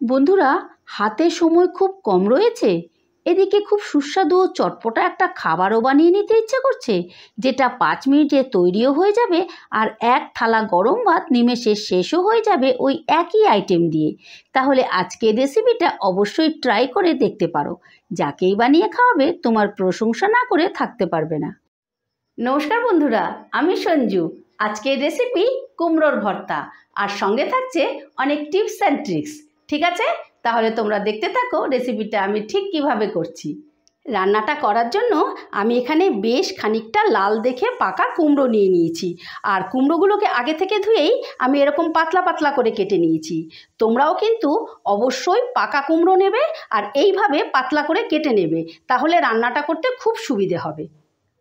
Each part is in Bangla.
বন্ধুরা, হাতে সময় খুব কম রয়েছে, এদিকে খুব সুস্বাদু ও চটপটা একটা খাবারও বানিয়ে নিতে ইচ্ছে করছে, যেটা 5 মিনিটে তৈরিও হয়ে যাবে আর এক থালা গরম ভাত নিমেষে শেষও হয়ে যাবে ওই একই আইটেম দিয়ে। তাহলে আজকের রেসিপিটা অবশ্যই ট্রাই করে দেখতে পারো। যাকেই বানিয়ে খাওয়াবে তোমার প্রশংসা না করে থাকতে পারবে না। নমস্কার বন্ধুরা, আমি সঞ্জু। আজকের রেসিপি কুমড়োর ভর্তা, আর সঙ্গে থাকছে অনেক টিপস অ্যান্ড ট্রিক্স। ঠিক আছে, তাহলে তোমরা দেখতে থাকো রেসিপিটা আমি ঠিক কিভাবে করছি। রান্নাটা করার জন্য আমি এখানে বেশ খানিকটা লাল দেখে পাকা কুমড়ো নিয়ে নিয়েছি, আর কুমড়োগুলোকে আগে থেকে ধুয়েই আমি এরকম পাতলা পাতলা করে কেটে নিয়েছি। তোমরাও কিন্তু অবশ্যই পাকা কুমড়ো নেবে আর এইভাবে পাতলা করে কেটে নেবে, তাহলে রান্নাটা করতে খুব সুবিধে হবে।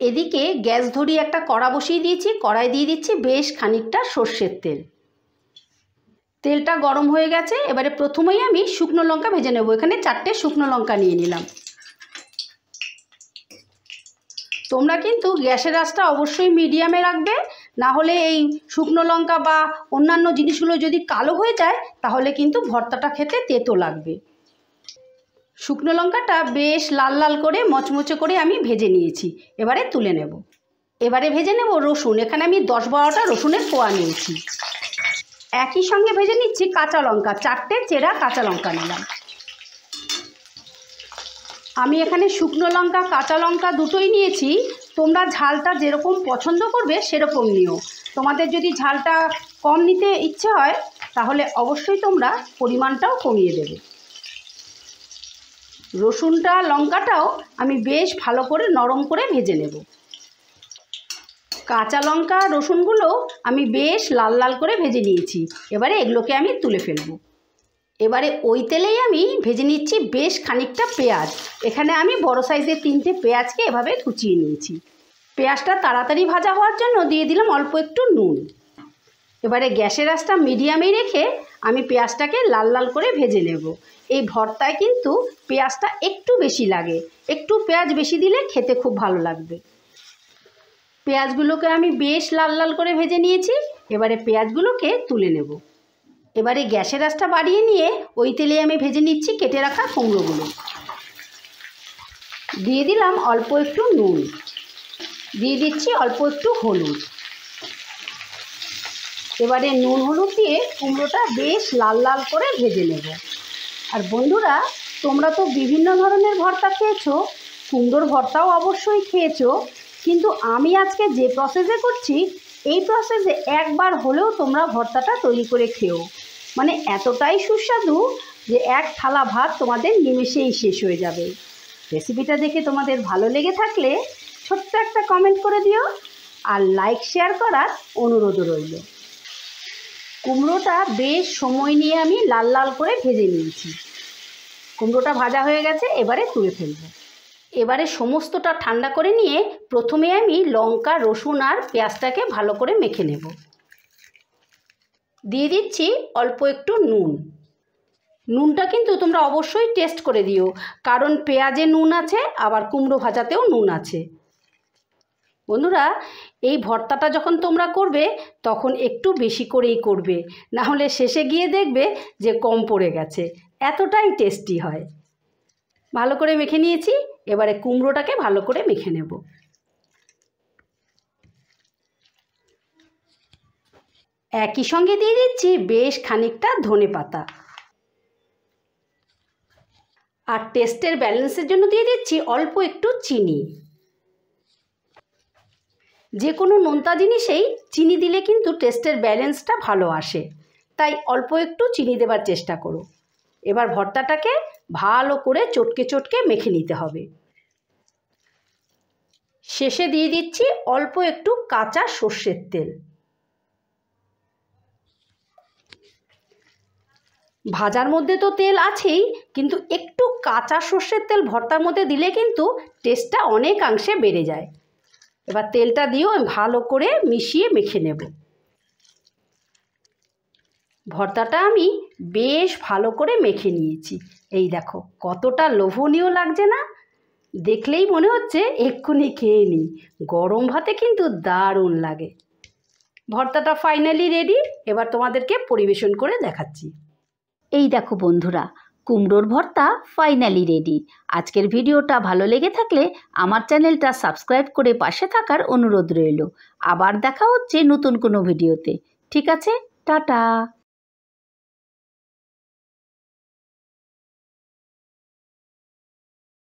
এদিকে গ্যাস ধরিয়ে একটা কড়া বসিয়ে দিয়েছি, কড়াই দিয়ে দিচ্ছি বেশ খানিকটা সর্ষের তেল। তেলটা গরম হয়ে গেছে, এবারে প্রথমেই আমি শুকনো লঙ্কা ভেজে নেব। এখানে 4টে শুকনো লঙ্কা নিয়ে নিলাম। তোমরা কিন্তু গ্যাসের আঁচটা অবশ্যই মিডিয়ামে রাখবে, না হলে এই শুকনো লঙ্কা বা অন্যান্য জিনিসগুলো যদি কালো হয়ে যায় তাহলে কিন্তু ভর্তাটা খেতে তেতো লাগবে। শুকনো লঙ্কাটা বেশ লাল লাল করে মচমচে করে আমি ভেজে নিয়েছি, এবারে তুলে নেব। এবারে ভেজে নেব রসুন। এখানে আমি 10-12টা রসুনের কোয়া নিয়েছি। একই সঙ্গে ভেজে নিচ্ছি কাঁচা লঙ্কা, 4টে চেরা কাঁচা লঙ্কা নিলাম। আমি এখানে শুকনো লঙ্কা কাঁচা লঙ্কা দুটোই নিয়েছি। তোমরা ঝালটা যেরকম পছন্দ করবে সেরকম নিও। তোমাদের যদি ঝালটা কম নিতে ইচ্ছে হয় তাহলে অবশ্যই তোমরা পরিমাণটাও কমিয়ে দেবে। রসুনটা লঙ্কাটাও আমি বেশ ভালো করে নরম করে ভেজে নেব। কাঁচা লঙ্কা রসুনগুলো আমি বেশ লাল লাল করে ভেজে নিয়েছি, এবারে এগুলোকে আমি তুলে ফেলব। এবারে ওই তেলেই আমি ভেজে নিচ্ছি বেশ খানিকটা পেঁয়াজ। এখানে আমি বড় সাইজের 3টে পেঁয়াজকে এভাবে কুচিয়ে নিয়েছি। পেঁয়াজটা তাড়াতাড়ি ভাজা হওয়ার জন্য দিয়ে দিলাম অল্প একটু নুন। এবারে গ্যাসের আঁচটা মিডিয়ামে রেখে আমি পেঁয়াজটাকে লাল লাল করে ভেজে নেব। এই ভর্তায় কিন্তু পেঁয়াজটা একটু বেশি লাগে, একটু পেঁয়াজ বেশি দিলে খেতে খুব ভালো লাগবে। পেঁয়াজগুলোকে আমি বেশ লাল লাল করে ভেজে নিয়েছি, এবারে পেঁয়াজগুলোকে তুলে নেব। এবারে গ্যাসের আঁচটা বাড়িয়ে নিয়ে ওই তেলে আমি ভেজে নিচ্ছি কেটে রাখা কুমড়োগুলো। দিয়ে দিলাম অল্প একটু নুন, দিয়ে দিচ্ছি অল্প একটু হলুদ। এবারে নুন হলুদ দিয়ে কুমড়োটা বেশ লাল লাল করে ভেজে নেব। আর বন্ধুরা, তোমরা তো বিভিন্ন ধরনের ভর্তা খেয়েছো, কুমড়োর ভর্তাও অবশ্যই খেয়েছো, কিন্তু আমি আজকে যে প্রসেসে করছি এই প্রসেসে একবার হলেও তোমরা ভর্তাটা তৈরি করে খেও। মানে এতটাই সুস্বাদু যে এক থালা ভাত তোমাদের নিমেষেই শেষ হয়ে যাবে। রেসিপিটা দেখে তোমাদের ভালো লেগে থাকলে ছোট্ট একটা কমেন্ট করে দিও, আর লাইক শেয়ার করার অনুরোধও রইল। কুমড়োটা বেশ সময় নিয়ে আমি লাল লাল করে ভেজে নিয়েছি। কুমড়োটা ভাজা হয়ে গেছে, এবারে তুলে ফেলবো। এবারে সমস্তটা ঠান্ডা করে নিয়ে প্রথমে আমি লঙ্কা রসুন আর পেঁয়াজটাকে ভালো করে মেখে নেব। দিয়ে দিচ্ছি অল্প একটু নুন। নুনটা কিন্তু তোমরা অবশ্যই টেস্ট করে দিও, কারণ পেঁয়াজে নুন আছে আবার কুমড়ো ভাজাতেও নুন আছে। বন্ধুরা, এই ভর্তাটা যখন তোমরা করবে তখন একটু বেশি করেই করবে, না হলে শেষে গিয়ে দেখবে যে কম পড়ে গেছে। এতটাই টেস্টি হয়। ভালো করে মেখে নিয়েছি, এবারে কুমড়োটাকে ভালো করে মেখে নেব। একই সঙ্গে দিয়ে দিচ্ছি বেশ খানিকটা ধনেপাতা, আর টেস্টের ব্যালেন্সের জন্য দিয়ে দিচ্ছি অল্প একটু চিনি। যে কোনো নোনতা জিনিসেই চিনি দিলে কিন্তু টেস্টের ব্যালেন্সটা ভালো আসে, তাই অল্প একটু চিনি দেবার চেষ্টা করো। এবার ভর্তাটাকে ভালো করে চটকে চটকে মেখে নিতে হবে। শেষে দিয়ে দিচ্ছি অল্প একটু কাঁচা সর্ষের তেল। ভাজার মধ্যে তো তেল আছেই, কিন্তু একটু কাঁচা সর্ষের তেল ভর্তার মধ্যে দিলে কিন্তু টেস্টটা অনেকাংশে বেড়ে যায়। এবার তেলটা দিয়েও ভালো করে মিশিয়ে মেখে নেব। ভর্তাটা আমি বেশ ভালো করে মেখে নিয়েছি। এই দেখো কতটা লোভনীয় লাগছে না? দেখলেই মনে হচ্ছে এক্ষুনি খেয়ে নিই। গরম ভাতে কিন্তু দারুণ লাগে। ভর্তাটা ফাইনালি রেডি, এবার তোমাদেরকে পরিবেশন করে দেখাচ্ছি। এই দেখো বন্ধুরা, কুমড়োর ভর্তা ফাইনালি রেডি। আজকের ভিডিওটা ভালো লেগে থাকলে আমার চ্যানেলটা সাবস্ক্রাইব করে পাশে থাকার অনুরোধ রইল। আবার দেখা হচ্ছে নতুন কোনো ভিডিওতে। ঠিক আছে, টাটা।